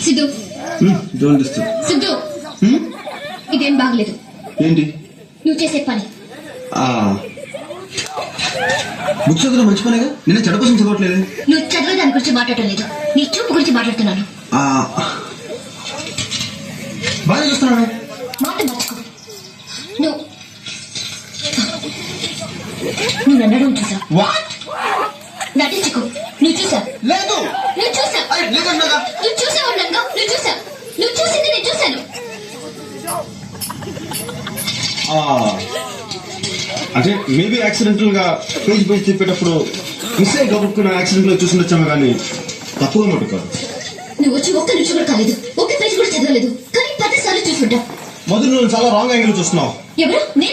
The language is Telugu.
Siddhu don't disturb. సిద్ధు ఇదేం బాగలేదు. ఏంటి నువ్వు చేసే పని. బుక్స్ చదవడం మంచి పనేగా. నిన్న చెడ కోసం చదవట్లేదు. నువ్వు చదివే దాని గురించి మాట్లాడటం లేదు, నీ చూపు గురించి మాట్లాడుతున్నాను. బాగా చూస్తున్నాను. మాట మార్చుకో. నువ్వు నువ్వు నన్నడం చూసా. నటించుకో. నువ్వు చూసా. లేదు నువ్వు చూసా. నువ్వు చూసావు నంగా. నువ్వు చూసా. నువ్వు చూసింది నేను చూశాను. అంటే మేబీ యాక్సిడెంటల్ గా పేజ్ తిప్పేటప్పుడు మిస్ అయ్యి గబుక్కున్న యాక్సిడెంట్ లో చూసిండొచ్చాము, కానీ తప్పుగా మాట కాదు. నువ్వు వచ్చి ఒక్క నిమిషం కూడా కాలేదు, ఒక్క పేజ్ కూడా చదవలేదు, కానీ 10 సార్లు చూసుంటా. మొదలు నువ్వు చాలా రాంగ్ యాంగిల్ చూస్తున్నావు. ఎవరు? నేను